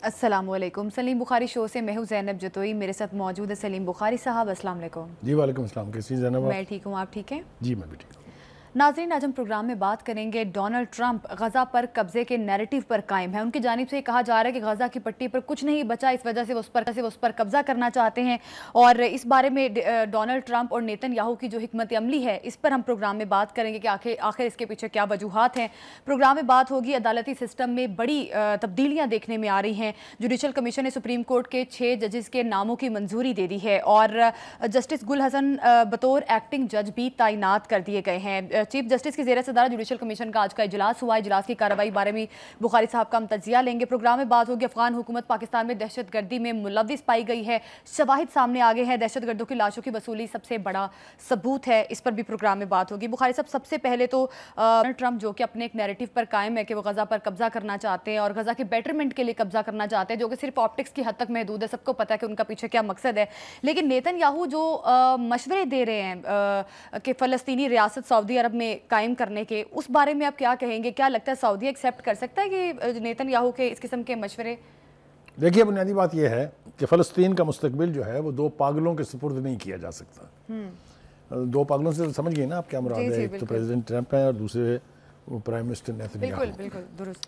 السلام علیکم. سلیم بخاری شو سے میں ہوں زینب جتوئی. میرے ساتھ موجود ہے سلیم بخاری صاحب. السلام علیکم. جی وعلیکم السلام. کیسی زینب؟ میں ٹھیک ہوں, آپ ٹھیک ہیں؟ جی میں بھی ٹھیک ہوں. ناظرین, آج ہم پروگرام میں بات کریں گے ڈونلڈ ٹرمپ غزہ پر قبضے کے نیریٹو پر قائم ہے. ان کی جانب سے یہ کہا جا رہا ہے کہ غزہ کی پٹی پر کچھ نہیں بچا, اس وجہ سے وہ اس پر قبضہ کرنا چاہتے ہیں. اور اس بارے میں ڈونلڈ ٹرمپ اور نیتن یاہو کی جو حکمت عملی ہے, اس پر ہم پروگرام میں بات کریں گے کہ آخر اس کے پیچھے کیا وجوہات ہیں. پروگرام میں بات ہوگی عدالتی سسٹم میں بڑی تبدیلیاں دیکھنے میں آ رہی ہیں. جوڈیشل کمیشن نے سپریم کورٹ کے 6 ججز کے ناموں کی منظوری دے دی ہے اور جسٹس گل حسن بطور ایکٹنگ جج بھی تعینات کر دیے گئے ہیں. چیف جسٹس کی زیر صدارت جوڈیشل کمیشن کا آج کا اجلاس ہوا. اجلاس کی کارروائی بارے میں بخاری صاحب کا ہم تجزیہ لیں گے. پروگرام میں بات ہوگی افغان حکومت پاکستان میں دہشت گردی میں ملوث پائی گئی ہے, شواہد سامنے آگے ہیں. دہشت گردوں کی لاشوں کی وصولی سب سے بڑا ثبوت ہے, اس پر بھی پروگرام میں بات ہوگی. بخاری صاحب, سب سے پہلے تو ٹرمپ جو کہ اپنے ایک نیریٹو پر قائم ہے کہ وہ غزہ پر قبضہ کرنا چاہتے ہیں اور غزہ کے بیٹرمنٹ کے لیے قبضہ کرنا چاہتے ہیں, جو کہ صرف آپٹکس کی حد تک محدود ہے. سب کو پتہ ہے کہ ان کا پیچھے کیا مقصد ہے. لیکن نیتن یاہو جو مشورے دے رہے ہیں کہ فلسطینی ریاست سعودی عرب میں قائم کرنے کے, اس بارے میں آپ کیا کہیں گے؟ کیا لگتا ہے سعودی ایکسیپٹ کر سکتا ہے کہ نیتن یاہو کے اس قسم کے مشورے؟ دیکھیے, بنیادی بات یہ ہے کہ فلسطین کا مستقبل جو ہے وہ 2 پاگلوں کے سپرد نہیں کیا جا سکتا. 2 پاگلوں سے سمجھ گئے نا آپ کیا مراد ہے؟ ایک تو پریزیڈنٹ ٹرمپ ہیں اور دوسرے پرائم منسٹر نیتن یاہو. بالکل درست.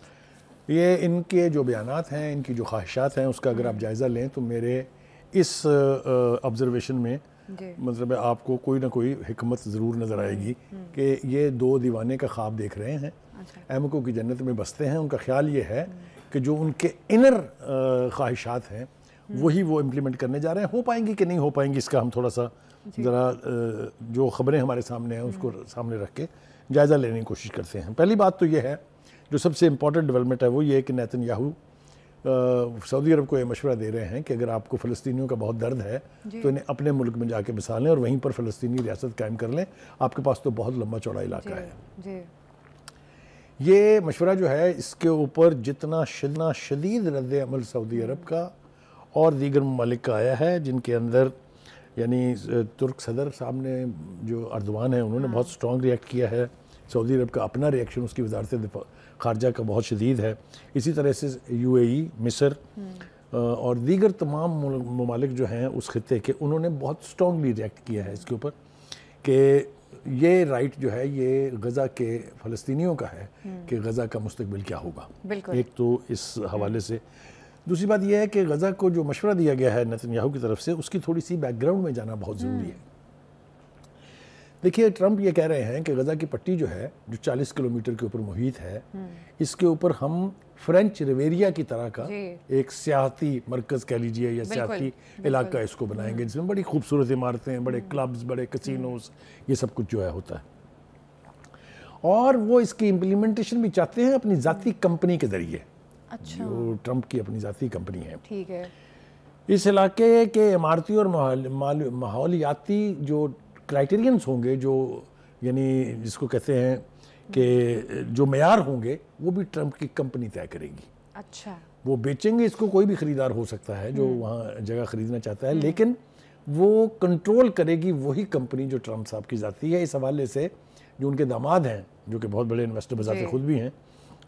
یہ ان کے جو بیانات ہیں, ان کی جو خواہشات ہیں, اس کا اگر آپ جائزہ لیں تو میرے اس آبزرویشن میں مطلب آپ کو کوئی نہ کوئی حکمت ضرور نظر آئے گی کہ یہ 2 دیوانے کا خواب دیکھ رہے ہیں. احمقوں کی جنت میں بستے ہیں. ان کا خیال یہ ہے کہ جو ان کے انر خواہشات ہیں وہی وہ امپلیمنٹ کرنے جا رہے ہیں. ہو پائیں گی کہ نہیں ہو پائیں گی, اس کا ہم تھوڑا سا ذرا جو خبریں ہمارے سامنے ہیں اس کو سامنے رکھ کے جائزہ لینے کی کوشش کرتے ہیں. پہلی بات تو یہ ہے, جو سب سے امپورٹنٹ ڈیولپمنٹ ہے وہ یہ ہے کہ نیتن یاہو سعودی عرب کو یہ مشورہ دے رہے ہیں کہ اگر آپ کو فلسطینیوں کا بہت درد ہے تو انہیں اپنے ملک میں جا کے بسا لیں اور وہیں پر فلسطینی ریاست قائم کر لیں. آپ کے پاس تو بہت لمبا چوڑا علاقہ ہے. یہ مشورہ جو ہے, اس کے اوپر جتنا شدید رد عمل سعودی عرب کا اور دیگر ممالک کا آیا ہے, جن کے اندر یعنی ترک صدر صاحب نے جو اردوان ہیں انہوں نے بہت سٹرونگ ریئیکٹ کیا ہے. سعودی عرب کا اپنا ریئیکشن اس کی وزارت دفاع خارجہ کا بہت شدید ہے. اسی طرح سے UAE, مصر اور دیگر تمام ممالک جو ہیں اس خطے کے, انہوں نے بہت سٹرونگلی ریئیکٹ کیا ہے اس کے اوپر کہ یہ رائٹ جو ہے یہ غزہ کے فلسطینیوں کا ہے کہ غزہ کا مستقبل کیا ہوگا. ایک تو اس حوالے سے. دوسری بات یہ ہے کہ غزہ کو جو مشورہ دیا گیا ہے نیتن یاہو کی طرف سے, اس کی تھوڑی سی بیک گراؤنڈ میں جانا بہت ضروری ہے. دیکھیے, ٹرمپ یہ کہہ رہے ہیں کہ غزہ کی پٹی جو ہے جو 40 کلومیٹر کے اوپر محیط ہے, اس کے اوپر ہم فرینچ ریویریا کی طرح کا ایک سیاحتی مرکز کہہ لیجئے یا سیاحتی علاقہ اس کو بنائیں گے, جس میں بڑی خوبصورت عمارتیں, بڑے کلبز, بڑے کسینوز, یہ سب کچھ جو ہے ہوتا ہے. اور وہ اس کی امپلیمنٹیشن بھی چاہتے ہیں اپنی ذاتی کمپنی کے ذریعے. جو ٹرمپ کی اپنی ذاتی کمپنی ہے. اس علاقے کے عمارتی اور ماحولیاتی جو کرائٹیرینز ہوں گے, جو یعنی جس کو کہتے ہیں کہ جو معیار ہوں گے, وہ بھی ٹرمپ کی کمپنی طے کرے گی. وہ بیچیں گے اس کو, کوئی بھی خریدار ہو سکتا ہے جو وہاں جگہ خریدنا چاہتا ہے, لیکن وہ کنٹرول کرے گی وہی کمپنی جو ٹرمپ صاحب کی ذاتی ہے. اس حوالے سے جو ان کے داماد ہیں, جو کہ بہت بڑے انویسٹر بذات خود بھی ہیں,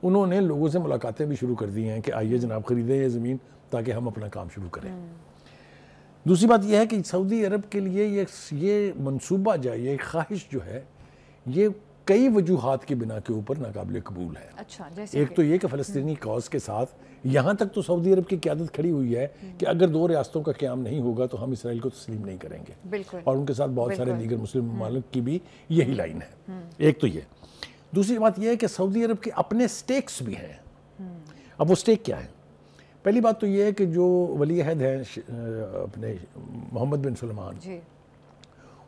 انہوں نے لوگوں سے ملاقاتیں بھی شروع کر دی ہیں کہ آئیے جناب خریدیں یہ زمین تاکہ ہم اپنا کام شروع کریں. دوسری بات یہ ہے کہ سعودی عرب کے لیے یہ منصوبہ جو ہے, یہ خواہش جو ہے, یہ کئی وجوہات کی بنا کے اوپر ناقابل قبول ہے. ایک تو یہ کہ فلسطینی کاز کے ساتھ یہاں تک تو سعودی عرب کی قیادت کھڑی ہوئی ہے کہ اگر 2 ریاستوں کا قیام نہیں ہوگا تو ہم اسرائیل کو تسلیم نہیں کریں گے, اور ان کے ساتھ بہت سارے دیگر مسلم ممالک کی بھی یہی لائن ہے. ایک تو یہ. دوسری بات یہ ہے کہ سعودی عرب کے اپنے سٹیکس بھی ہیں. اب وہ سٹیک کیا ہے؟ پہلی بات تو یہ ہے کہ جو ولی عہد ہیں اپنے محمد بن سلمان,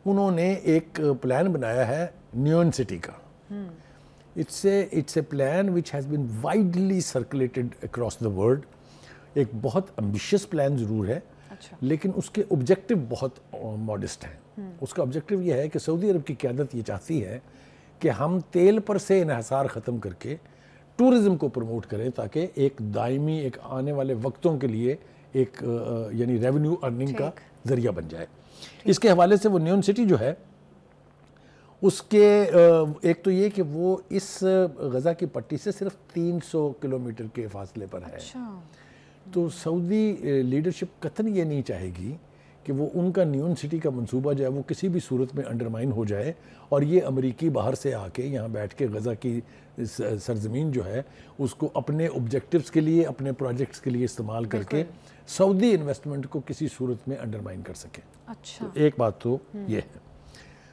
انہوں نے ایک پلان بنایا ہے نیون سٹی کا. It's a plan which has been widely circulated across the world. ایک بہت امبیشیس پلان ضرور ہے, لیکن اس کے آبجیکٹو بہت ماڈسٹ ہیں. اس کا آبجیکٹو یہ ہے کہ سعودی عرب کی قیادت یہ چاہتی ہے کہ ہم تیل پر سے انحصار ختم کر کے ٹورزم کو پروموٹ کریں تاکہ ایک دائمی, ایک آنے والے وقتوں کے لیے ایک یعنی ریونیو ارننگ کا ذریعہ بن جائے. اس کے حوالے سے وہ نیون سٹی جو ہے اس کے ایک تو یہ کہ وہ اس غزہ کی پٹی سے صرف 300 کلومیٹر کے فاصلے پر ہے. تو سعودی لیڈرشپ قطعاً یہ نہیں چاہے گی کہ وہ ان کا نیون سٹی کا منصوبہ جو ہے وہ کسی بھی صورت میں انڈرمائن ہو جائے اور یہ امریکی باہر سے آ کے یہاں بیٹھ کے غزہ کی سرزمین جو ہے اس کو اپنے آبجیکٹیوز کے لیے اپنے پروجیکٹس کے لیے استعمال کر کے سعودی انویسٹمنٹ کو کسی صورت میں انڈرمائن کر سکے. اچھا, ایک بات تو یہ ہے.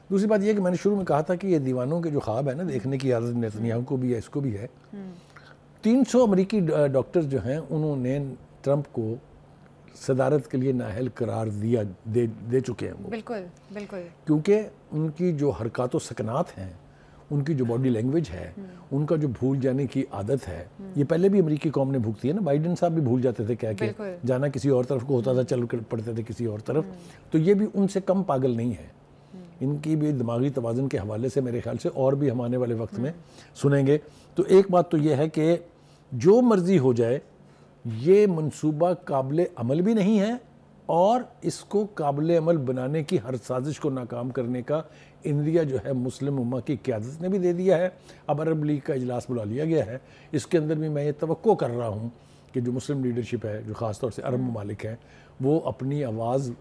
دوسری بات یہ کہ میں نے شروع میں کہا تھا کہ یہ دیوانوں کے جو خواب ہے نا دیکھنے کی عادت نیتنیاہو کو بھی ہے, اس کو بھی ہے. 300 امریکی ڈاکٹر جو ہیں انہوں نے ٹرمپ کو صدارت کے لیے نااہل قرار دے چکے ہیں. بالکل بالکل, کیونکہ ان کی جو حرکات و سکنات ہیں, ان کی جو باڈی لینگویج ہے, ان کا جو بھول جانے کی عادت ہے, یہ پہلے بھی امریکی قوم نے بھگتی ہے نا. بائیڈن صاحب بھی بھول جاتے تھے کہہ کے جانا کسی اور طرف کو ہوتا تھا, چل پڑتے تھے کسی اور طرف. تو یہ بھی ان سے کم پاگل نہیں ہے. ان کی بھی دماغی توازن کے حوالے سے میرے خیال سے اور بھی ہم آنے والے وقت میں سنیں گے. تو ایک بات تو یہ ہے کہ جو مرضی ہو جائے یہ منصوبہ قابل عمل بھی نہیں ہے, اور اس کو قابل عمل بنانے کی ہر سازش کو ناکام کرنے کا انڈیا جو ہے مسلم امہ کی قیادت نے بھی دے دیا ہے. اب عرب لیگ کا اجلاس بلا لیا گیا ہے, اس کے اندر بھی میں یہ توقع کر رہا ہوں کہ جو مسلم لیڈرشپ ہے, جو خاص طور سے عرب ممالک ہیں, وہ اپنی آواز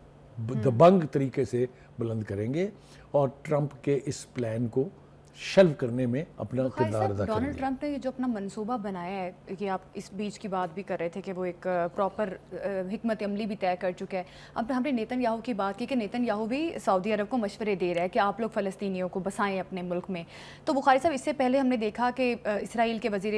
دبنگ طریقے سے بلند کریں گے اور ٹرمپ کے اس پلان کو شلو کرنے میں اپنا کردار ادا کریں گے. ڈونلڈ ٹرمپ نے جو اپنا منصوبہ بنایا ہے کہ آپ اس بیچ کی بات بھی کر رہے تھے کہ وہ ایک پراپر حکمت عملی بھی طے کر چکا ہے. اب ہم نے نیتن یاہو کی بات کی کہ نیتن یاہو بھی سعودی عرب کو مشورے دے رہا ہے کہ آپ لوگ فلسطینیوں کو بسائیں اپنے ملک میں. تو بخاری صاحب اس سے پہلے ہم نے دیکھا کہ اسرائیل کے وزیر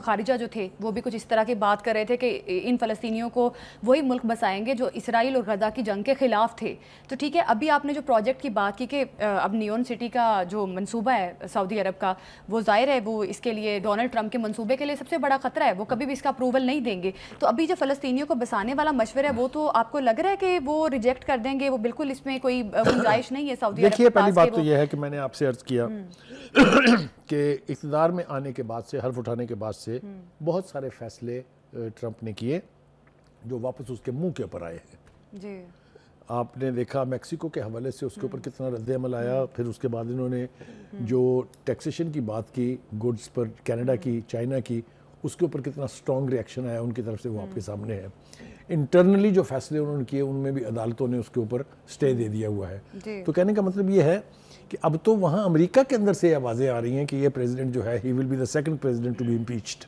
خارجہ جو تھے وہ بھی کچھ اس طرح کی بات کر رہے تھے کہ ان فلسطینیوں کو وہی ملک بسائیں گے جو اسرائیل اور غزہ کی جنگ کے خلاف تھے. تو ٹھیک ہے, ابھی آپ نے جو پروجیکٹ کی بات کی کہ اب نیون سٹی کا جو منصوبہ ہے سعودی عرب کا, وہ ظاہر ہے وہ اس کے لیے ڈونلڈ ٹرمپ کے منصوبے کے لیے سب سے بڑا خطرہ ہے, وہ کبھی بھی اس کا اپروول نہیں دیں گے. تو ابھی جو فلسطینیوں کو بسانے والا مشورہ ہے وہ تو آپ کو لگ رہا ہے کہ وہ ریجیکٹ کر دیں گے, وہ بالکل اس میں کوئی گنجائش نہیں ہے سعودی عرب کے پاس؟ دیکھیے, پہلی بات تو یہ ہے کہ میں نے آپ سے عرض کیا کہ اقتدار میں آنے کے بعد سے, حلف اٹھانے کے بعد سے بہت سارے فیصلے ٹرمپ نے کیے جو واپس اس کے منہ کے اوپر آئے ہیں. جی, آپ نے دیکھا میکسیکو کے حوالے سے اس کے اوپر کتنا رد عمل آیا. پھر اس کے بعد انہوں نے جو ٹیکسیشن کی بات کی گڈز پر, کینیڈا کی, چائنا کی, اس کے اوپر کتنا سٹرونگ ری ایکشن آیا ان کی طرف سے, وہ آپ کے سامنے ہے. انٹرنلی جو فیصلے انہوں نے کیے ان میں بھی عدالتوں نے اس کے اوپر سٹے دے دیا ہوا ہے. تو کہنے کا مطلب یہ ہے کہ اب تو وہاں امریکہ کے اندر سے آوازیں آ رہی ہیں کہ یہ پریزیڈنٹ جو ہے he will be the second president to be impeached.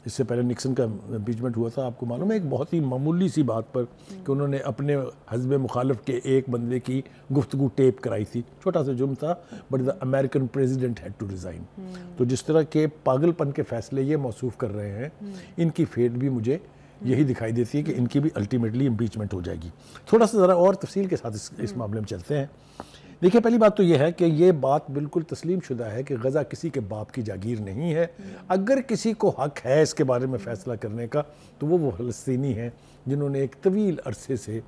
اس سے پہلے نکسن کا امپیچمنٹ ہوا تھا, آپ کو معلوم ہے, ایک بہت ہی معمولی سی بات پر کہ انہوں نے اپنے حزب مخالف کے ایک بندے کی گفتگو ٹیپ کرائی تھی. چھوٹا سا جرم تھا, but the American president had to resign. تو جس طرح کے پاگل پن کے فیصلے یہ موصوف کر رہے ہیں, ان کی فیٹ بھی مجھے یہی دکھائی دیتی ہے کہ ان کی بھی الٹیمیٹلی امپیچمنٹ ہو جائے گی. تھوڑا سا ذرا اور تفصیل کے ساتھ اس معاملے میں چلتے ہیں. دیکھیں, پہلی بات تو یہ ہے کہ یہ بات بالکل تسلیم شدہ ہے کہ غزہ کسی کے باپ کی جاگیر نہیں ہے. اگر کسی کو حق ہے اس کے بارے میں فیصلہ کرنے کا تو وہ فلسطینی ہیں جنہوں نے ایک طویل عرصے سے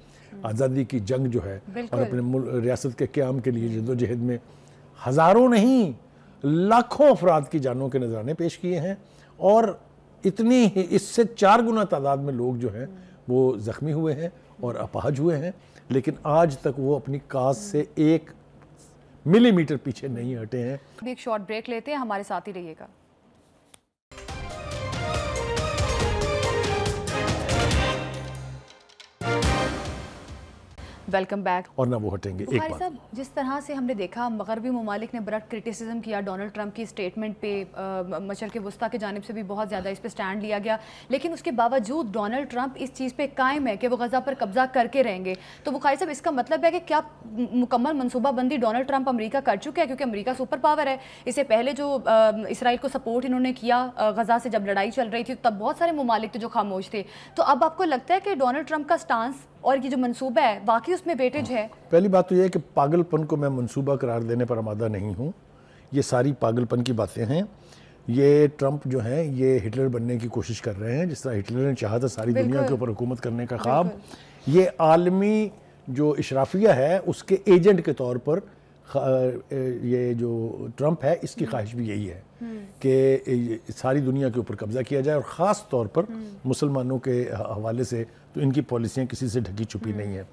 آزادی کی جنگ جو ہے اور اپنے ریاست کے قیام کے لیے جدوجہد میں ہزاروں نہیں لاکھوں افراد کی جانوں کے نذرانے پیش کیے ہیں, اور اتنی اس سے 4 گنا تعداد میں لوگ جو ہیں وہ زخمی ہوئے ہیں اور اپاہج ہوئے ہیں, لیکن آج تک وہ اپنی کاز سے 1 ملی میٹر پیچھے نہیں ہٹے ہیں. ایک شارٹ بریک لیتے ہیں, ہمارے ساتھ ہی رہیے گا. Welcome back. اور نہ وہ ہٹیں گے. بخاری صاحب, جس طرح سے ہم نے دیکھا مغربی ممالک نے بڑا کرٹیسزم کیا ڈونلڈ ٹرمپ کی اسٹیٹمنٹ پہ, مشرق وسطیٰ کی جانب سے بھی بہت زیادہ اس پہ سٹینڈ لیا گیا, لیکن اس کے باوجود ڈونلڈ ٹرمپ اس چیز پہ قائم ہے کہ وہ غزہ پر قبضہ کر کے رہیں گے. تو بخاری صاحب, اس کا مطلب ہے کہ کیا مکمل منصوبہ بندی ڈونلڈ ٹرمپ امریکہ کر چکے ہیں, کیونکہ امریکہ سپر پاور ہے. اس سے پہلے جو اسرائیل کو سپورٹ انہوں نے کیا غزہ سے جب لڑائی چل رہی تھی, تب بہت سارے ممالک تھے جو خاموش تھے. تو اب آپ کو لگتا ہے کہ ڈونلڈ ٹرمپ کا سٹانس اور یہ جو منصوبہ ہے واقعی اس میں ویٹیج ہے؟ پہلی بات تو یہ ہے کہ پاگل پن کو میں منصوبہ قرار دینے پر آمادہ نہیں ہوں. یہ ساری پاگل پن کی باتیں ہیں. یہ ٹرمپ جو ہیں یہ ہٹلر بننے کی کوشش کر رہے ہیں, جس طرح ہٹلر نے چاہا تھا ساری دنیا کے اوپر حکومت کرنے کا خواب. یہ عالمی جو اشرافیہ ہے اس کے ایجنٹ کے طور پر یہ جو ٹرمپ ہے اس کی خواہش بھی یہی ہے کہ ساری دنیا کے اوپر قبضہ کیا جائے, اور خاص طور پر مسلمانوں کے حوالے سے تو ان کی پالیسیاں کسی سے ڈھکی چھپی نہیں ہیں.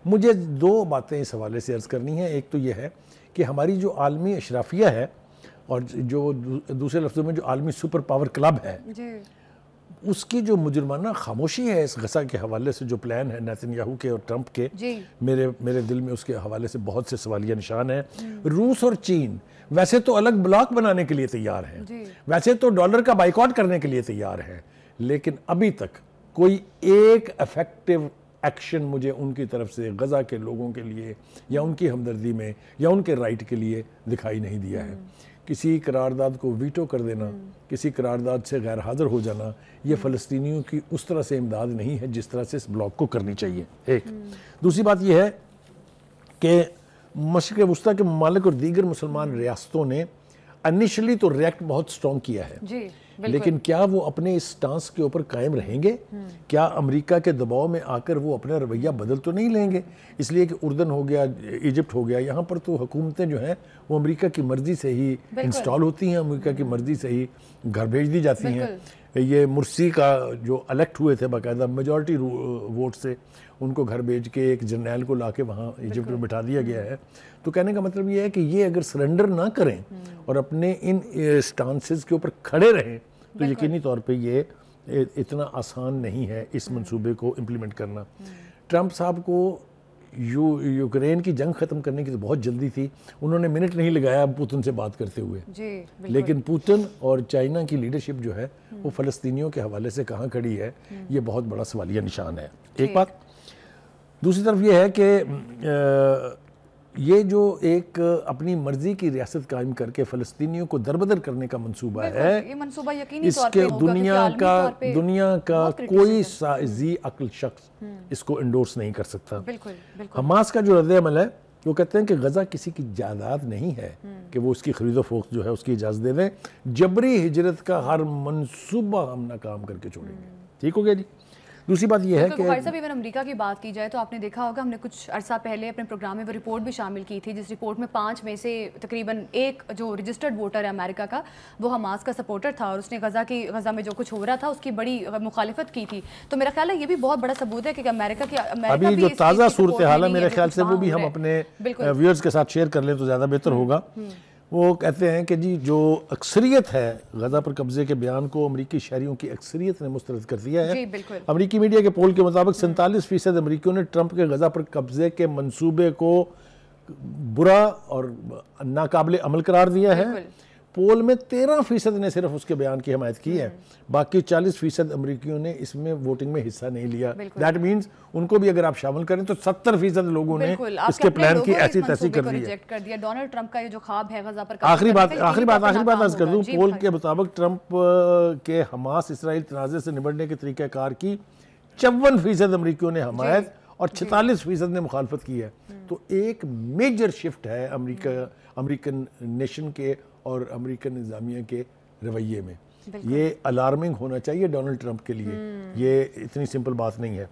مجھے 2 باتیں اس حوالے سے عرض کرنی ہیں. ایک تو یہ ہے کہ ہماری جو عالمی اشرافیہ ہے اور جو دوسرے لفظوں میں جو عالمی سپر پاور کلب ہے, اس کی جو مجرمانہ خاموشی ہے اس غزہ کے حوالے سے، جو پلان ہے نیتن یاہو کے اور ٹرمپ کے، میرے دل میں اس کے حوالے سے بہت سے سوالیہ نشان ہیں۔ روس اور چین ویسے تو الگ بلاک بنانے کے لیے تیار ہیں، ویسے تو ڈالر کا بائیکاٹ کرنے کے لیے تیار ہیں، لیکن ابھی تک کوئی ایک افیکٹو ایکشن مجھے ان کی طرف سے غزہ کے لوگوں کے لیے یا ان کی ہمدردی میں یا ان کے رائٹ کے لیے دکھائی نہیں دیا ہے۔ کسی قرارداد کو ویٹو کر دینا، کسی قرارداد سے غیر حاضر ہو جانا، یہ فلسطینیوں کی اس طرح سے امداد نہیں ہے جس طرح سے اس بلاک کو کرنی چاہیے۔ ایک دوسری بات یہ ہے کہ مشرق وسطیٰ کے ممالک اور دیگر مسلمان ریاستوں نے انیشلی تو ریئیکٹ بہت سٹرونگ کیا ہے، لیکن کیا وہ اپنے اس سٹانس کے اوپر قائم رہیں گے؟ کیا امریکہ کے دباؤ میں آ کر وہ اپنا رویہ بدل تو نہیں لیں گے؟ اس لیے کہ اردن ہو گیا، ایجپٹ ہو گیا، یہاں پر تو حکومتیں جو ہیں وہ امریکہ کی مرضی سے ہی انسٹال ہوتی ہیں، امریکہ کی مرضی سے ہی گھر بھیج دی جاتی ہیں۔ یہ مرسی کا جو الیکٹ ہوئے تھے باقاعدہ میجورٹی ووٹ سے، ان کو گھر بھیج کے ایک جرنیل کو لا کے وہاں ایجپٹ میں بٹھا دیا گیا ہے۔ تو کہنے کا مطلب یہ ہے کہ یہ اگر سرنڈر نہ کریں اور اپنے ان سٹانسز کے اوپر کھڑے رہیں تو یقینی طور پہ یہ اتنا آسان نہیں ہے اس منصوبے کو امپلیمنٹ کرنا۔ ٹرمپ صاحب کو یوکرین کی جنگ ختم کرنے کی تو بہت جلدی تھی، انہوں نے منٹ نہیں لگایا پوتن سے بات کرتے ہوئے، لیکن پوتن اور چائنا کی لیڈرشپ جو ہے وہ فلسطینیوں کے حوالے سے کہاں کھڑی ہے، یہ بہت بڑا سوالیہ نشان ہے۔ ایک بات دوسری طرف یہ ہے کہ یہ جو ایک اپنی مرضی کی ریاست قائم کر کے فلسطینیوں کو دربدر کرنے کا منصوبہ ہے، اس کے دنیا کا کوئی ذی عقل شخص اس کو انڈورس نہیں کر سکتا۔ حماس کا جو رد عمل ہے وہ کہتے ہیں کہ غزہ کسی کی جائیداد نہیں ہے کہ وہ اس کی خرید و فروخت جو ہے اس کی اجازت دے دیں، جبری ہجرت کا ہر منصوبہ ہم ناکام کر کے چھوڑیں گے۔ ٹھیک ہو گیا جی؟ دوسری بات یہ ہے کہ بخاری صاحب ایون امریکہ کی بات کی جائے تو آپ نے دیکھا ہوگا، ہم نے کچھ عرصہ پہلے اپنے پروگرام میں وہ رپورٹ بھی شامل کی تھی، جس رپورٹ میں 5 میں سے تقریباً ایک جو رجسٹرڈ ووٹر ہے امریکہ کا وہ حماس کا سپورٹر تھا، اور اس نے غزہ میں جو کچھ ہو رہا تھا اس کی بڑی مخالفت کی تھی۔ تو میرا خیال ہے یہ بھی بہت بڑا ثبوت ہے کہ امریکہ ابھی جو تازہ صورتحال ہے میرے خیال سے وہ بھی ہم اپنے ویورز کے ساتھ شیئر کر لیں تو زیادہ بہتر ہوگا۔ وہ کہتے ہیں کہ جی جو اکثریت ہے غزہ پر قبضے کے بیان کو امریکی شہریوں کی اکثریت نے مسترد کر دیا ہے۔ امریکی میڈیا کے پول کے مطابق 47% امریکیوں نے ٹرمپ کے غزہ پر قبضے کے منصوبے کو برا اور ناقابل عمل قرار دیا ہے۔ پول میں 13% نے صرف اس کے بیان کی حمایت کی ہے، باقی 40% امریکیوں نے اس میں ووٹنگ میں حصہ نہیں لیا۔ دیٹ مینز ان کو بھی اگر آپ شامل کریں تو 70% لوگوں نے اس کے پلان کی ایسی تیسی کر دی ہے۔ ڈونلڈ ٹرمپ کا یہ جو خواب ہے غزہ پر آخری بات عرض کر دوں، پول کے مطابق ٹرمپ کے حماس اسرائیل تنازع سے نمٹنے کے طریقہ کار کی 54% امریکیوں نے حمایت اور 46% نے مخالفت کی ہے۔ تو ایک میجر شفٹ ہے امریکن نیشن کے اور امریکن نظامیہ کے رویے میں۔ یہ الارمنگ ہونا چاہیے ڈونلڈ ٹرمپ کے لیے، یہ اتنی سمپل بات نہیں ہے۔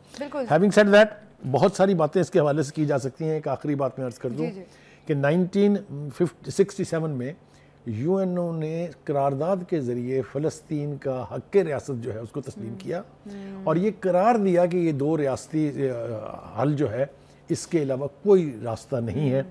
ہیونگ سیڈ دیٹ بہت ساری باتیں اس کے حوالے سے کی جا سکتی ہیں۔ ایک آخری بات میں عرض کر دوں کہ 1967 میں یو این او نے قرارداد کے ذریعے فلسطین کا حق ریاست جو ہے اس کو تسلیم کیا، اور یہ قرار دیا کہ یہ 2 ریاستی حل جو ہے اس کے علاوہ کوئی راستہ نہیں ہے۔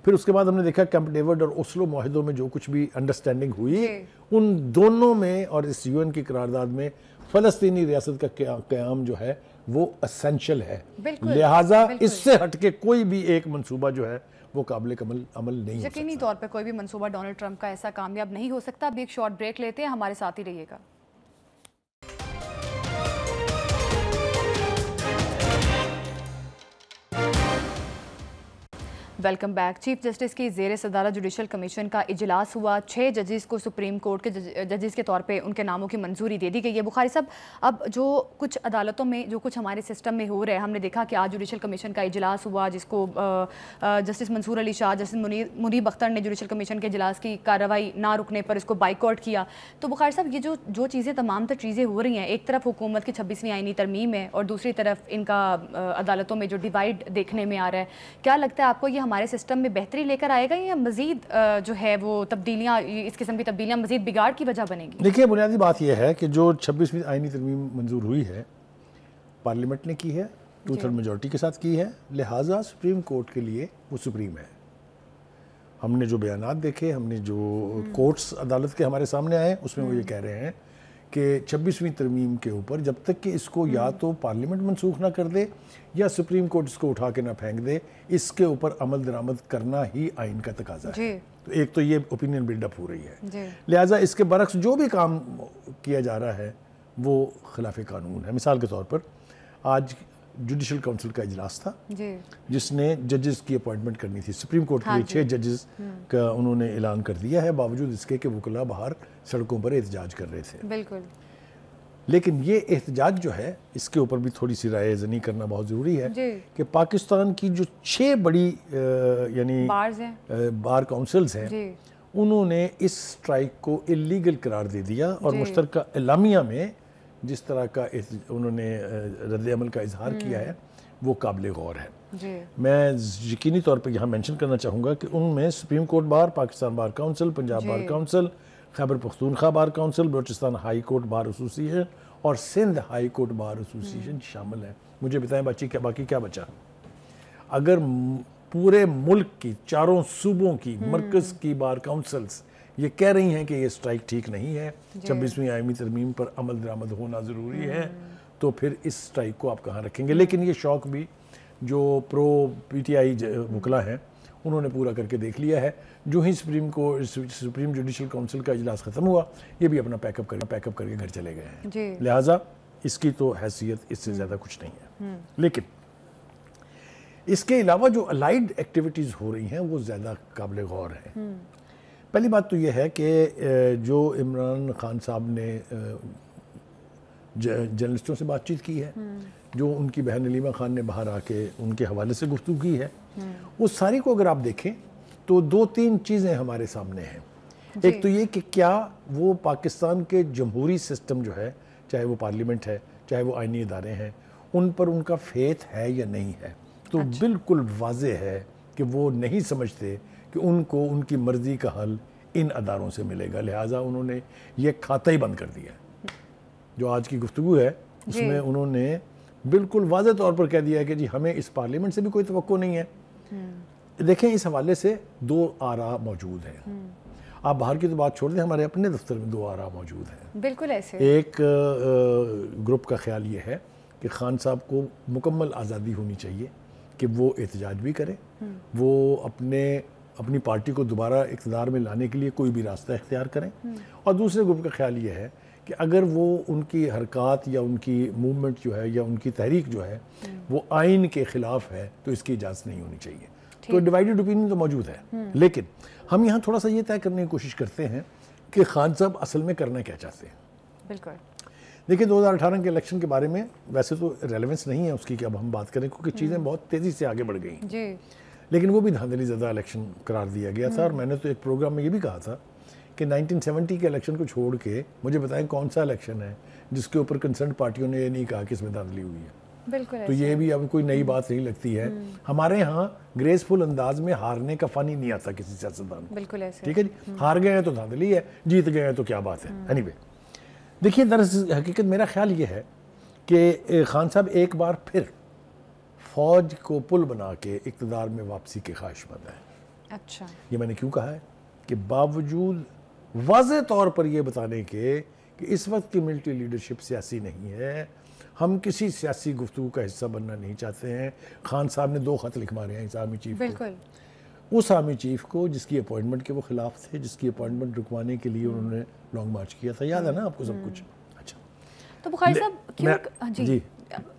پھر اس کے بعد ہم نے دیکھا کیمپ ڈیوڈ اور اوسلو معاہدوں میں جو کچھ بھی انڈرسٹینڈنگ ہوئی ان دونوں میں اور اس یو این کی قرارداد میں فلسطینی ریاست کا قیام جو ہے وہ اسینشل ہے، لہٰذا اس سے ہٹ کے کوئی بھی ایک منصوبہ جو ہے وہ قابل عمل نہیں ہو سکتا۔ یقینی طور پہ کوئی بھی منصوبہ ڈونلڈ ٹرمپ کا ایسا کامیاب نہیں ہو سکتا۔ ابھی ایک شارٹ بریک لیتے ہیں، ہمارے ساتھ ہی رہیے گا۔ Welcome back. چیف جسٹس کی زیر صدارت جوڈیشل کمیشن کا اجلاس ہوا، 6 ججز کو سپریم کورٹ کے ججز کے طور پہ ان کے ناموں کی منظوری دے دی گئی ہے۔ بخاری صاحب، اب جو کچھ عدالتوں میں جو کچھ ہمارے سسٹم میں ہو رہا ہے، ہم نے دیکھا کہ آج جوڈیشل کمیشن کا اجلاس ہوا جس کو جسٹس منصور علی شاہ، جسٹس منیب اختر نے جوڈیشل کمیشن کے اجلاس کی کارروائی نہ رکنے پر اس کو بائیکاٹ کیا۔ تو بخاری صاحب، یہ جو چیزیں تمام تر چیزیں ہو رہی ہیں، ایک طرف حکومت کی 26ویں آئینی ترمیم ہے اور دوسری طرف ان کا عدالتوں میں جو ڈیوائڈ دیکھنے میں آ رہا ہے، کیا لگتا ہے آپ کو یہ ہمارے سسٹم میں بہتری لے کر آئے گا یا مزید جو ہے وہ تبدیلیاں، اس قسم کی تبدیلیاں مزید بگاڑ کی وجہ بنیں گی؟ دیکھیے، بنیادی بات یہ ہے کہ جو 26ویں آئینی ترمیم منظور ہوئی ہے پارلیمنٹ نے کی ہے، 2/3 میجورٹی کے ساتھ کی ہے، لہٰذا سپریم کورٹ کے لیے وہ سپریم ہے۔ ہم نے جو بیانات دیکھے، ہم نے جو کورٹس عدالت کے ہمارے سامنے آئے، اس میں وہ یہ کہہ رہے ہیں کہ 26ویں ترمیم کے اوپر جب تک کہ اس کو یا تو پارلیمنٹ منسوخ نہ کر دے یا سپریم کورٹ اس کو اٹھا کے نہ پھینک دے، اس کے اوپر عمل درآمد کرنا ہی آئین کا تقاضا ہے۔ تو ایک تو یہ اوپینین بلڈ اپ ہو رہی ہے، لہٰذا اس کے برعکس جو بھی کام کیا جا رہا ہے وہ خلاف قانون ہے۔ مثال کے طور پر آج جوڈیشل کونسل کا اجلاس تھا جس نے ججز کی اپوائنٹمنٹ کرنی تھی، سپریم کورٹ کے لیے 6 ججز کا انہوں نے اعلان کر دیا ہے، باوجود اس کے کہ وکلاء باہر سڑکوں پر احتجاج کر رہے تھے۔ بالکل، لیکن یہ احتجاج جو ہے اس کے اوپر بھی تھوڑی سی رائے زنی کرنا بہت ضروری ہے کہ پاکستان کی جو 6 بڑی یعنی بار کونسلز ہیں انہوں نے اس سٹرائک کو اللیگل قرار دے دیا، اور مشترکہ اعلامیہ میں جس طرح کا انہوں نے رد عمل کا اظہار کیا ہے وہ قابل غور ہے۔ میں یقینی طور پہ یہاں مینشن کرنا چاہوں گا کہ ان میں supreme court bar, Pakistan bar council, Punjab bar council, Khyber Pakhtunkhwa bar council, Balochistan high court bar association اور Sindh high court bar association شامل ہیں۔ مجھے بتائیں باقی کیا بچا؟ اگر پورے ملک کی 4 صوبوں کی مرکز کی بار کونسلز یہ کہہ رہی ہیں کہ یہ سٹرائک ٹھیک نہیں ہے، 26ویں آئینی ترمیم پر عمل درآمد ہونا ضروری ہے، تو پھر اس سٹرائک کو آپ کہاں رکھیں گے؟ لیکن یہ شوق بھی جو پرو پی ٹی آئی وکلاء ہیں انہوں نے پورا کر کے دیکھ لیا ہے۔ جو ہی سپریم جوڈیشل کونسل کا اجلاس ختم ہوا یہ بھی اپنا پیک اپ کر کے گھر چلے گئے ہیں، لہٰذا اس کی تو حیثیت اس سے زیادہ کچھ نہیں ہے۔ لیکن اس کے علاوہ جو الائیڈ ایکٹیویٹیز ہو رہی ہیں وہ زیادہ قابل غور ہیں۔ پہلی بات تو یہ ہے کہ جو عمران خان صاحب نے جرنلسٹوں سے بات چیت کی ہے، جو ان کی بہن علیمہ خان نے باہر آ کے ان کے حوالے سے گفتگو کی ہے، وہ ساری کو اگر آپ دیکھیں تو 2-3 چیزیں ہمارے سامنے ہیں۔ ایک تو یہ کہ کیا وہ پاکستان کے جمہوری سسٹم جو ہے، چاہے وہ پارلیمنٹ ہے چاہے وہ آئینی ادارے ہیں، ان پر ان کا فیتھ ہے یا نہیں ہے۔ تو بالکل واضح ہے کہ وہ نہیں سمجھتے کہ ان کو ان کی مرضی کا حل ان اداروں سے ملے گا، لہٰذا انہوں نے یہ کھاتا ہی بند کر دیا۔ جو آج کی گفتگو ہے اس میں انہوں نے بالکل واضح طور پر کہہ دیا ہے کہ جی ہمیں اس پارلیمنٹ سے بھی کوئی توقع نہیں ہے۔ دیکھیں اس حوالے سے 2 آراء موجود ہیں، آپ باہر کی تو بات چھوڑ دیں، ہمارے اپنے دفتر میں 2 آراء موجود ہیں۔ بالکل ایسے ایک گروپ کا خیال یہ ہے کہ خان صاحب کو مکمل آزادی ہونی چاہیے کہ وہ احتجاج بھی کریں، وہ اپنی پارٹی کو دوبارہ اقتدار میں لانے کے لیے کوئی بھی راستہ اختیار کریں، اور دوسرے گروپ کا خیال یہ ہے کہ اگر وہ ان کی حرکات یا ان کی موومنٹ جو ہے یا ان کی تحریک جو ہے وہ آئین کے خلاف ہے تو اس کی اجازت نہیں ہونی چاہیے۔ تو ڈیوائیڈڈ اوپینین تو موجود ہے، لیکن ہم یہاں تھوڑا سا یہ طے کرنے کی کوشش کرتے ہیں کہ خان صاحب اصل میں کرنا کیا چاہتے ہیں۔ بالکل دیکھیں 2018 کے الیکشن کے بارے میں ویسے تو ریلیونس نہیں ہے اس کی کہ اب ہم بات کریں، کیونکہ چیزیں بہت تیزی سے آگے بڑھ گئیں، لیکن وہ بھی دھاندلی زدہ الیکشن قرار دیا گیا تھا، اور میں نے تو ایک پروگرام میں یہ بھی کہا تھا کہ 1970 کے الیکشن کو چھوڑ کے مجھے بتائیں کون سا الیکشن ہے جس کے اوپر کنسرن پارٹیوں نے یہ نہیں کہا کہ اس میں دھاندلی ہوئی ہے۔ بالکل تو یہ بھی اب کوئی نئی بات نہیں لگتی ہے۔ ہمارے ہاں گریسفل انداز میں ہارنے کا فن ہی نہیں آتا کسی سیاستدان کو، بالکل ایسے ٹھیک ہے جی، ہار گئے ہیں تو دھاندلی ہے، جیت گئے ہیں تو کیا بات ہے۔ اینی وے دیکھیے دراصل حقیقت میرا خیال یہ ہے کہ خان صاحب ایک بار پھر فوج کو پل بنا کے اقتدار میں واپسی کے خواہش مند ہیں۔ اچھا، یہ میں نے کیوں کہا ہے کہ باوجود واضح طور پر یہ بتانے کے کہ اس وقت کی ملٹری لیڈرشپ سیاسی نہیں ہے، ہم کسی سیاسی گفتگو کا حصہ بننا نہیں چاہتے ہیں۔ خان صاحب نے 2 خط لکھ مارے ہیں اس آرمی چیف کو، بالکل اس آرمی چیف کو جس کی اپوائنٹمنٹ کے وہ خلاف تھے، جس کی اپوائنٹمنٹ رکوانے کے لیے انہوں نے لانگ مارچ کیا تھا، یاد ہے نا آپ کو سب کچھ؟ اچھا تو بخاری صاحب کیوں جی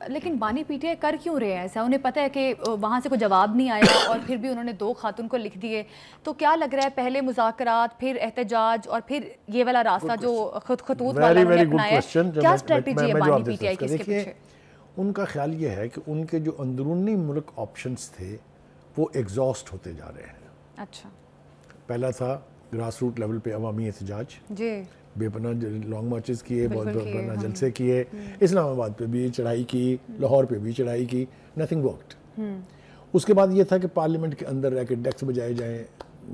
لیکن بانی پی ٹی آئی کر کیوں رہے ہیں ایسا؟ انہیں پتہ ہے کہ وہاں سے کوئی جواب نہیں آیا اور پھر بھی انہوں نے 2 خط ان کو لکھ دیے، تو کیا لگ رہا ہے پہلے مذاکرات، پھر احتجاج اور پھر یہ والا راستہ جو خطوط والا انہوں نے اپنایا ہے، کیا اسٹریٹجی ہے بانی پی ٹی آئی کی اس کے پیچھے؟ ان کا خیال یہ ہے کہ ان کے جو اندرونی ملک آپشنز تھے وہ ایگزاسٹ ہوتے جا رہے ہیں۔ اچھا، پہلا تھا گراس روٹ لیول پہ عوامی احتجاج، جی بے پناہ لانگ مارچز کیے، بہت پناہ جلسے کیے، اسلام آباد پہ بھی چڑھائی کی، لاہور پہ بھی چڑھائی کی، نتھنگ ورکڈ۔ اس کے بعد یہ تھا کہ پارلیمنٹ کے اندر رہ کے ڈیکس بجائے جائیں،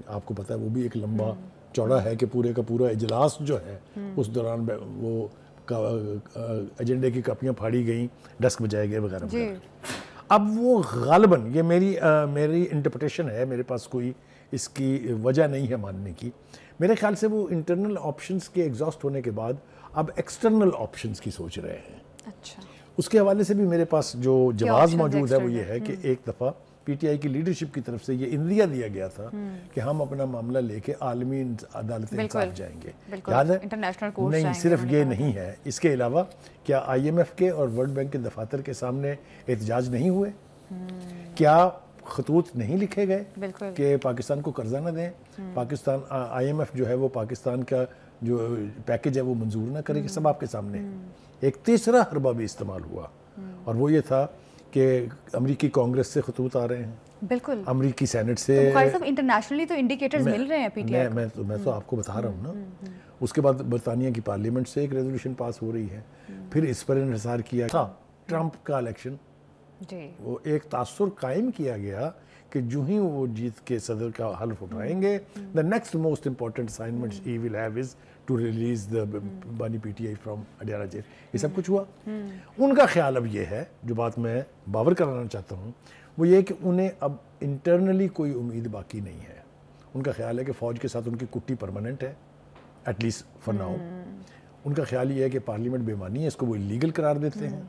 آپ کو پتہ ہے وہ بھی ایک لمبا چوڑا ہے کہ پورے کا پورا اجلاس جو ہے اس دوران وہ ایجنڈے کی کاپیاں پھاڑی گئیں، ڈیسک بجائے گئے وغیرہ وغیرہ۔ اب وہ غالباً یہ میری انٹرپریٹیشن ہے، میرے پاس کوئی اس کی وجہ نہیں ہے ماننے کی، میرے خیال سے وہ انٹرنل آپشنز کے ایگزاسٹ ہونے کے بعد اب ایکسٹرنل آپشنز کی سوچ رہے ہیں. اچھا. اس کے حوالے سے بھی میرے پاس جو جواز موجود ہے وہ یہ ہے کہ ایک دفعہ پی ٹی آئی کی لیڈرشپ کی طرف سے یہ اندیہ دیا گیا تھا کہ ہم اپنا معاملہ لے کے عالمی عدالت انصاف جائیں گے. یاد ہے؟ نہیں, صرف یہ نہیں ہے, اس کے علاوہ کیا آئی ایم ایف کے اور ورلڈ بینک کے دفاتر کے سامنے احتجاج نہیں ہوئے؟ کیا خطوط نہیں لکھے گئے کہ پاکستان کو قرضہ نہ دیں, پاکستان آئی ایم ایف جو ہے وہ پاکستان کا جو پیکج ہے وہ منظور نہ کرے؟ کہ سب آپ کے سامنے. ایک تیسرا حربہ بھی استعمال ہوا اور وہ یہ تھا کہ امریکی کانگریس سے خطوط آ رہے ہیں, بالکل امریکی سینٹ سے. انٹرنیشنلی تو انڈیکیٹرز مل رہے ہیں پی ٹی آئی. میں تو آپ کو بتا رہا ہوں نا. اس کے بعد برطانیہ کی پارلیمنٹ سے ایک ریزولوشن پاس ہو رہی ہے, پھر اس پر انحصار کیا تھا ٹرمپ کا الیکشن. وہ ایک تاثر قائم کیا گیا کہ جو ہی وہ جیت کے صدر کا حلف اٹھائیں گے, the next most important assignment he will have is to release the بانی P T I from Adiala jail. یہ سب کچھ ہوا. ان کا خیال اب یہ ہے, جو بات میں باور کرانا چاہتا ہوں, وہ یہ کہ انہیں اب انٹرنلی کوئی امید باقی نہیں ہے. ان کا خیال ہے کہ فوج کے ساتھ ان کی کٹی پرماننٹ ہے, ایٹ لیسٹ فار ناؤ. ان کا خیال یہ ہے کہ پارلیمنٹ بے معنی ہے, اس کو وہ لیگل قرار دیتے ہیں.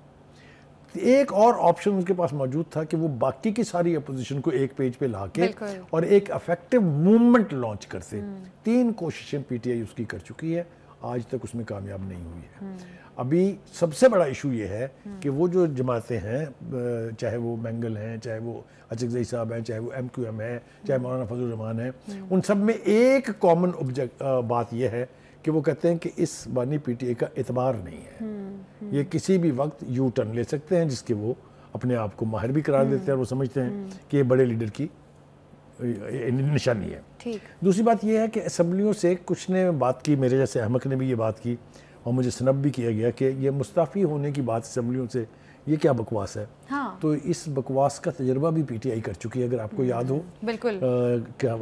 ایک اور آپشن ان کے پاس موجود تھا کہ وہ باقی کی ساری اپوزیشن کو ایک پیج پہ لا کے اور ایک افیکٹو موومنٹ لانچ کرتے. 3 کوششیں پی ٹی آئی اس کی کر چکی ہے, آج تک اس میں کامیاب نہیں ہوئی ہے. ابھی سب سے بڑا ایشو یہ ہے کہ وہ جو جماعتیں ہیں, چاہے وہ مینگل ہیں, چاہے وہ اچکزئی صاحب ہیں, چاہے وہ ایم کیو ایم ہے, چاہے مولانا فضل الرحمان ہیں, ان سب میں ایک کامن بات یہ ہے کہ وہ کہتے ہیں کہ اس بانی پی ٹی آئی کا اعتبار نہیں ہے. یہ کسی بھی وقت یو ٹرن لے سکتے ہیں, جس کے وہ اپنے آپ کو ماہر بھی قرار دیتے ہیں, اور وہ سمجھتے ہیں کہ یہ بڑے لیڈر کی نشانی ہے. دوسری بات یہ ہے کہ اسمبلیوں سے کچھ نے بات کی, میرے جیسے احمق نے بھی یہ بات کی, اور مجھے سنب بھی کیا گیا کہ یہ مستعفی ہونے کی بات اسمبلیوں سے, یہ کیا بکواس ہے. تو اس بکواس کا تجربہ بھی پی ٹی آئی کر چکی ہے. اگر آپ کو یاد ہو,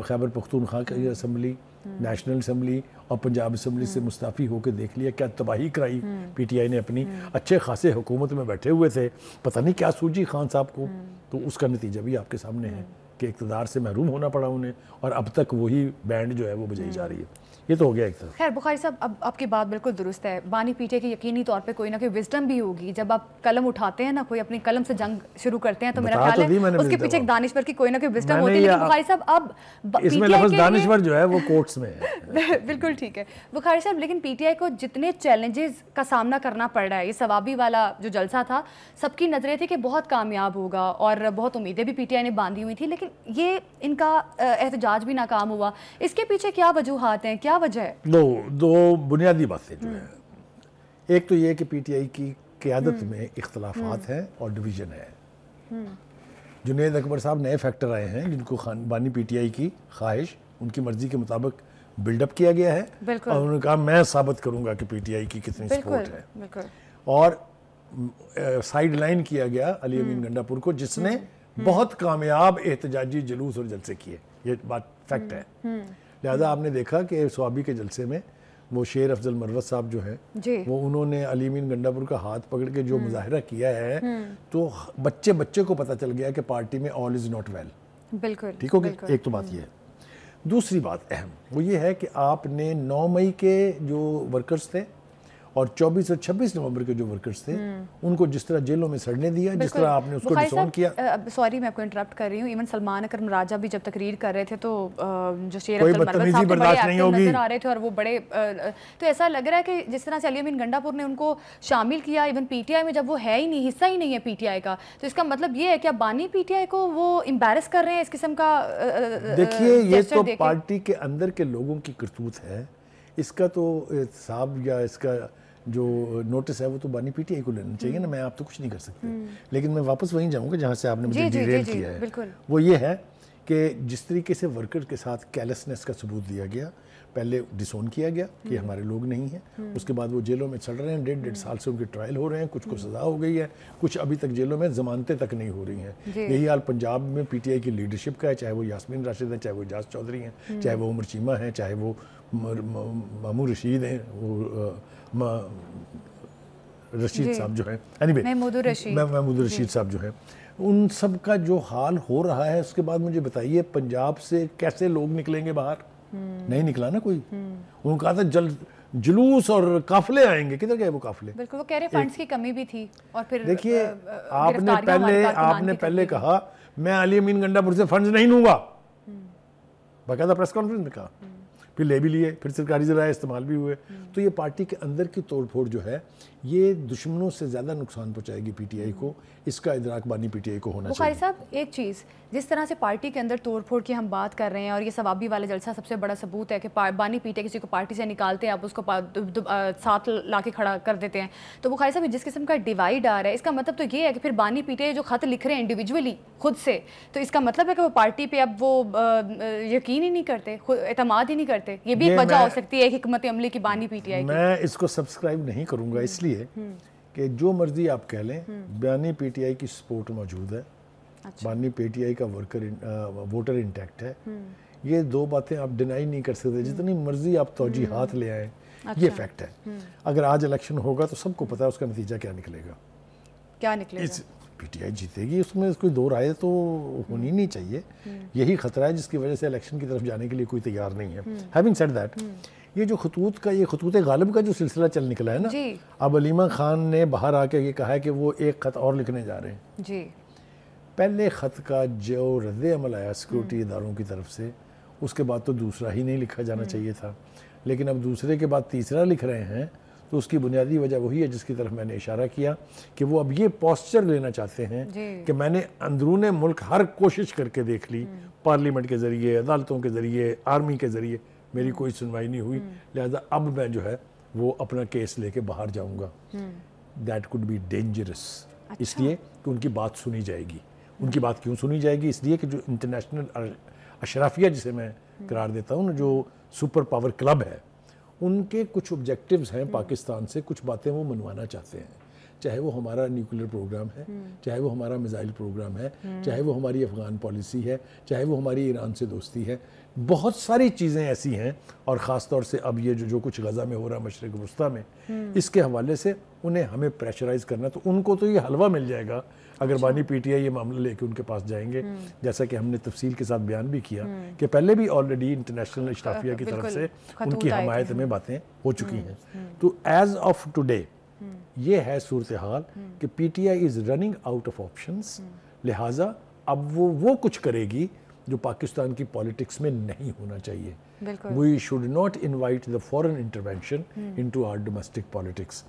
خیبر پختونخوا کی اسمبلی, نیشنل اسمبلی اور پنجاب اسمبلی سے مستعفی ہو کے دیکھ لیا کیا تباہی کرائی پی ٹی آئی نے اپنی. اچھے خاصے حکومت میں بیٹھے ہوئے تھے, پتہ نہیں کیا سوچی خان صاحب کو, تو اس کا نتیجہ بھی آپ کے سامنے ہے کہ اقتدار سے محروم ہونا پڑا انہیں, اور اب تک وہی بینڈ جو ہے وہ بجائی جا رہی ہے. یہ تو ہو گیا ایک طرف. خیر بخاری صاحب, اب آپ کی بات بالکل درست ہے. بانی پی ٹی آئی کی یقینی طور پہ کوئی نہ کوئی وزڈم بھی ہوگی. جب آپ قلم اٹھاتے ہیں نا, کوئی اپنی قلم سے جنگ شروع کرتے ہیں, تو میرا خیال ہے اس کے پیچھے ایک دانشور کی کوئی نہ کوئی وزڈم ہوتی ہے. لیکن بخاری صاحب اب اس میں لفظ دانشور جو ہے وہ کوٹس میں ہے. بالکل ٹھیک ہے بخاری صاحب, لیکن پی ٹی آئی کو جتنے چیلنجز کا سامنا کرنا پڑ رہا ہے, یہ ثوابی والا جو جلسہ تھا, سب کی نظریں تھی کہ بہت کامیاب ہوگا اور بہت امیدیں بھی پی ٹی آئی نے باندھی ہوئی تھی, لیکن یہ ان کا احتجاج بھی ناکام ہوا. اس کے پیچھے کیا وجوہات ہیں, کیا وجہ ہے؟ دو بنیادی باتیں جو ہیں. ایک تو یہ کہ پی ٹی آئی کی قیادت میں اختلافات ہیں اور ڈویژن ہے. جنید اکبر صاحب نئے فیکٹر آئے ہیں جن کو بانی پی ٹی آئی کی خواہش ان کی مرضی کے مطابق بلڈ اپ کیا گیا ہے, اور انہوں نے کہا میں ثابت کروں گا کہ پی ٹی آئی کی کتنی سپورٹ ہے. اور سائیڈ لائن کیا گیا علی امین گنڈا پور کو, جس نے بہت کامیاب احتجاجی جلوس اور جلسے کیے. یہ بات فیکٹ ہے. لہذا آپ نے دیکھا کہ سوابی کے جلسے میں وہ شیر افضل مروت صاحب جو ہیں, وہ انہوں نے علی امین گنڈا پور کا ہاتھ پکڑ کے جو مظاہرہ کیا ہے, تو بچے کو پتہ چل گیا کہ پارٹی میں آل از ناٹ ویل. بالکل ٹھیک ہو گیا. ایک تو بات یہ ہے. دوسری بات اہم وہ یہ ہے کہ آپ نے 9 مئی کے جو ورکرز تھے اور 24 اور 26 نومبر کے جو ورکرز تھے, ان کو جس طرح جیلوں میں سڑنے دیا, جس طرح آپ نے اس کو ڈسون کیا. سوری میں آپ کو انٹرپٹ کر رہی ہوں. ایون سلمان اکرم راجہ بھی جب تقریر کر رہے تھے تو جو شیر افضل مروت صاحب بڑے ایکٹیو نظر آ رہے تھے, اور وہ بڑے, تو ایسا لگ رہا ہے کہ جس طرح سے علی امین گنڈا پور نے ان کو شامل کیا ایون پی ٹی آئی میں, جب وہ ہے ہی نہیں, حصہ ہی نہیں ہے پی ٹی آئی کا, تو اس کا مطلب یہ ہے کہ اب بانی پی ٹی آئی کو وہ امبیرس کر رہے ہیں اس قسم کا. دیکھیے یہ تو پارٹی کے اندر کے لوگوں کی کرتوت ہے. اس کا تو احتساب یا اس کا جو نوٹس ہے وہ تو بانی پی ٹی آئی کو لینا چاہیے نا. میں آپ تو کچھ نہیں کر سکتے. لیکن میں واپس وہیں جاؤں گا جہاں سے آپ نے مجھے ڈیریل کیا ہے. وہ یہ ہے کہ جس طریقے سے ورکر کے ساتھ کیلسنس کا ثبوت دیا گیا, پہلے ڈسون کیا گیا کہ ہمارے لوگ نہیں ہیں, اس کے بعد وہ جیلوں میں چڑھ رہے ہیں, 1.5 سال سے ان کے ٹرائل ہو رہے ہیں, کچھ کو سزا ہو گئی ہے, کچھ ابھی تک جیلوں میں ضمانتیں تک نہیں ہو رہی ہیں. یہی حال پنجاب میں پی ٹی آئی کی لیڈرشپ کا ہے, چاہے وہ یاسمین راشد ہیں, چاہے وہ اعجاز چودھری ہیں, چاہے وہ عمر چیمہ ہیں, چاہے وہ مامور رشید ہیں, وہ رشید صاحب جو ہیں, محمود رشید صاحب جو ہیں, ان سب کا جو حال ہو رہا ہے. اس کے بعد مجھے بتائیے پنجاب سے کیسے لوگ نکلیں گے باہر؟ نہیں نکلا نا کوئی. انہوں نے کہا تھا جلوس اور قافلے آئیں گے. کدھر گئے وہ قافلے؟ بالکل وہ کہہ رہے فنڈز کی کمی بھی تھی. اور پھر دیکھیے آپ نے پہلے کہا میں علی امین گنڈا پور سے فنڈز نہیں لوں گا, باقاعدہ پریس کانفرنس میں کہا, پھر لے بھی لیے, پھر سرکاری ذرائع استعمال بھی ہوئے. تو یہ پارٹی کے اندر کی توڑ پھوڑ جو ہے یہ دشمنوں سے زیادہ نقصان پہنچائے گی پی ٹی آئی کو. اس کا ادراک بانی پی ٹی آئی کو ہونا چاہیے. بخاری صاحب ایک چیز, جس طرح سے پارٹی کے اندر توڑ پھوڑ کی ہم بات کر رہے ہیں اور یہ ثوابی والا جلسہ سب سے بڑا ثبوت ہے کہ بانی پی ٹی آئی کسی کو پارٹی سے نکالتے ہیں, آپ اس کو ساتھ لا کے کھڑا کر دیتے ہیں. تو بخاری صاحب جس قسم کا ڈیوائڈ آ رہا ہے, اس کا مطلب تو یہ ہے کہ پھر بانی پی ٹی آئی جو خط لکھ رہے ہیں انڈیویجولی خود سے, تو اس کا مطلب ہے کہ وہ پارٹی پہ اب وہ یقین ہی نہیں کرتے, اعتماد ہی نہیں کرتے. یہ بھی ایک وجہ ہو سکتی ہے حکمت عملی کی بانی پی ٹی آئی کی. میں اس کو سبسکرائب نہیں کروں گا اس لیے کہ جو مرضی آپ کہہ لیں, بانی پی ٹی آئی کی سپورٹ موجود ہے, بانی پی ٹی آئی کا ووٹر انٹیکٹ ہے. یہ دو باتیں آپ ڈینائی نہیں کر سکتے, جتنی مرضی آپ توجیحات لے آئیں, یہ فیکٹ ہے. اگر آج الیکشن ہوگا تو سب کو پتا ہے اس کا نتیجہ کیا نکلے گا. کیا نکلے گا؟ پی ٹی آئی جیتے گی, اس میں کوئی دو رائے تو ہونی نہیں چاہیے. یہی خطرہ ہے جس کی وجہ سے الیکشن کی طرف جانے کے لیے کوئی تیار نہیں ہے. ہیونگ سیڈ دیٹ, یہ جو خطوط غالب کا جو سلسلہ چل نکلا ہے نا, اب علیمہ خان نے باہر آ کے یہ کہا ہے کہ وہ ایک خط اور لکھنے جا رہے ہیں. جی پہلے خط کا جو رد عمل آیا سیکورٹی اداروں کی طرف سے, اس کے بعد تو دوسرا ہی نہیں لکھا جانا چاہیے تھا, لیکن اب دوسرے کے بعد تیسرا لکھ رہے ہیں. تو اس کی بنیادی وجہ وہی ہے جس کی طرف میں نے اشارہ کیا کہ وہ اب یہ پوسچر لینا چاہتے ہیں کہ میں نے اندرون ملک ہر کوشش کر کے دیکھ لی, پارلیمنٹ کے ذریعے, عدالتوں کے ذریعے, آرمی کے ذریعے, میری کوئی سنوائی نہیں ہوئی, لہذا اب میں جو ہے وہ اپنا کیس لے کے باہر جاؤں گا. دیٹ کوڈ بی ڈینجرس, اس لیے کہ ان کی بات سنی جائے گی. ان کی بات کیوں سنی جائے گی؟ اس لیے کہ جو انٹرنیشنل اشرافیہ جسے میں قرار دیتا ہوں, جو سپر پاور کلب ہے, ان کے کچھ آبجیکٹیوز ہیں پاکستان سے, کچھ باتیں وہ منوانا چاہتے ہیں. چاہے وہ ہمارا نیوکلیر پروگرام ہے, چاہے وہ ہمارا میزائل پروگرام ہے, چاہے وہ ہماری افغان پالیسی ہے, چاہے وہ ہماری ایران سے دوستی ہے. بہت ساری چیزیں ایسی ہیں, اور خاص طور سے اب یہ جو کچھ غزہ میں ہو رہا ہے مشرق وسطیٰ میں, اس کے حوالے سے انہیں ہمیں پریشرائز کرنا. تو ان کو تو یہ حلوہ مل جائے گا اگر بانی پی ٹی آئی یہ معاملہ لے کے ان کے پاس جائیں گے, جیسا کہ ہم نے تفصیل کے ساتھ بیان بھی کیا کہ پہلے بھی آلریڈی انٹرنیشنل اشرافیہ کی طرف سے ان کی حمایت میں باتیں ہو چکی ہیں. تو ایز آف ٹوڈے یہ ہے صورتحال کہ پی T I is running out of options, لہٰذا اب وہ کچھ کرے گی جو پاکستان کی پالیٹکس میں نہیں ہونا چاہیے. We should not invite the foreign intervention into our domestic politics.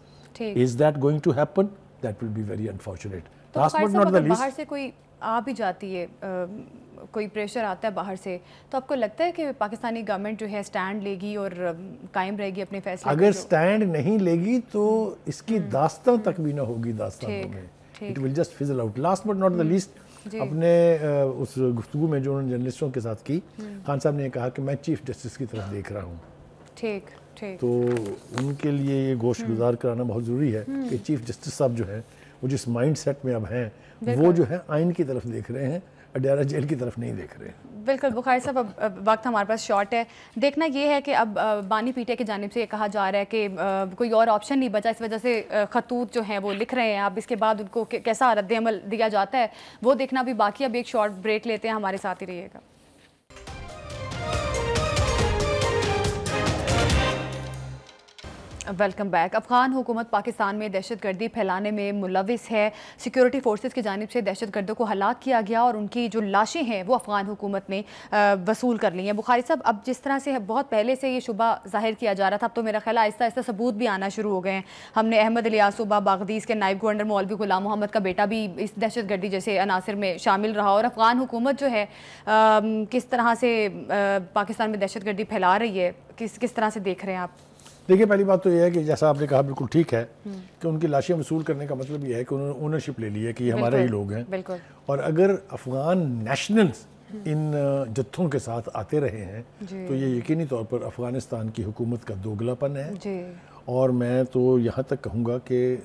Is that going to happen? That will be very unfortunate. Last but not the least, باہر سے کوئی آ بھی جاتی ہے, کوئی پریشر آتا ہے باہر سے, تو آپ کو لگتا ہے کہ پاکستانی گورنمنٹ جو ہے سٹینڈ لے گی اور قائم رہے گی اپنے فیصلے؟ اگر سٹینڈ نہیں لے گی تو اس کی داستان تک بھی نہ ہوگی داستانوں میں. It will just fizzle out. Last but not the least, اپنے اس گفتگو میں جو انہوں نے جرنلسٹوں کے ساتھ کی, خان صاحب نے یہ کہا کہ میں چیف جسٹس کی طرف دیکھ رہا ہوں. ٹھیک ٹھیک. تو ان کے لیے یہ گوش گزار کرانا بہت ضروری ہے کہ چیف جسٹس صاحب جو ہیں وہ جس مائنڈ سیٹ میں اب ہیں, وہ جو ہے آئین کی طرف دیکھ رہے ہیں, اڈیارہ جیل کی طرف نہیں دیکھ رہے ہیں. بالکل بخاری صاحب, اب وقت ہمارے پاس شارٹ ہے. دیکھنا یہ ہے کہ اب بانی پی ٹی آئی کی جانب سے یہ کہا جا رہا ہے کہ کوئی اور آپشن نہیں بچا, اس وجہ سے خطوط جو ہیں وہ لکھ رہے ہیں. اب اس کے بعد ان کو کیسا رد عمل دیا جاتا ہے وہ دیکھنا بھی باقی. اب ایک شارٹ بریک لیتے ہیں, ہمارے ساتھ ہی رہیے گا. Welcome back. افغان حکومت پاکستان میں دہشت گردی پھیلانے میں ملوث ہے. سیکیورٹی فورسز کی جانب سے دہشت گردوں کو ہلاک کیا گیا اور ان کی جو لاشیں ہیں وہ افغان حکومت نے وصول کر لی ہیں. بخاری صاحب, اب جس طرح سے بہت پہلے سے یہ شبہ ظاہر کیا جا رہا تھا, اب تو میرا خیال آہستہ آہستہ ثبوت بھی آنا شروع ہو گئے ہیں. ہم نے احمد الیاس صوبہ باغدیس کے نائب گورنر مولوی غلام محمد کا بیٹا بھی اس دہشت گردی جیسے عناصر میں شامل رہا, اور افغان حکومت جو ہے کس طرح سے پاکستان میں دہشت گردی پھیلا رہی ہے, کس طرح سے دیکھ رہے ہیں آپ؟ دیکھیے, پہلی بات تو یہ ہے کہ جیسا آپ نے کہا بالکل ٹھیک ہے کہ ان کی لاشیں وصول کرنے کا مطلب یہ ہے کہ انہوں نے اونرشپ لے لی ہے کہ یہ ہمارے ہی لوگ ہیں. اور اگر افغان نیشنلز ان جتھوں کے ساتھ آتے رہے ہیں تو یہ یقینی طور پر افغانستان کی حکومت کا دوگلا پن ہے. اور میں تو یہاں تک کہوں گا کہ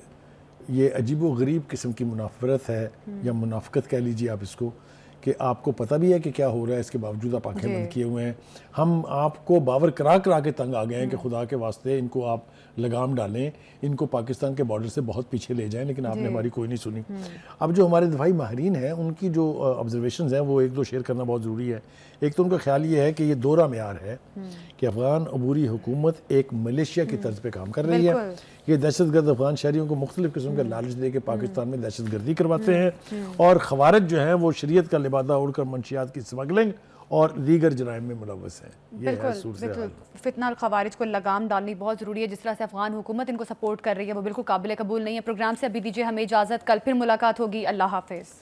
یہ عجیب و غریب قسم کی منافرت ہے, یا منافقت کہہ لیجیے آپ اس کو, کہ آپ کو پتہ بھی ہے کہ کیا ہو رہا ہے، اس کے باوجود آپ آنکھیں بند کیے ہوئے ہیں. ہم آپ کو باور کرا کے تنگ آ گئے ہیں کہ خدا کے واسطے ان کو آپ لگام ڈالیں، ان کو پاکستان کے بارڈر سے بہت پیچھے لے جائیں، لیکن آپ نے ہماری کوئی نہیں سنی. اب جو ہمارے دفاعی ماہرین ہیں ان کی جو آبزرویشنز ہیں وہ ایک دو شیئر کرنا بہت ضروری ہے. ایک تو ان کا خیال یہ ہے کہ یہ دوہرا معیار ہے کہ افغان عبوری حکومت ایک ملیشیا کی طرز پہ کام کر رہی ہے. یہ دہشت گرد افغان شہریوں کو مختلف قسم کا لالچ دے کے پاکستان میں دہشت گردی کرواتے ہیں، اور خوارج جو ہیں وہ شریعت کا لبادہ اوڑھ کر منشیات کی سمگلنگ اور دیگر جرائم میں ملوث ہیں. بالکل فتنہ الخوارج کو لگام ڈالنی بہت ضروری ہے. جس طرح سے افغان حکومت ان کو سپورٹ کر رہی ہے وہ بالکل قابل قبول نہیں ہے. پروگرام سے ابھی دیجیے ہمیں اجازت، کل پھر ملاقات ہوگی. اللہ حافظ.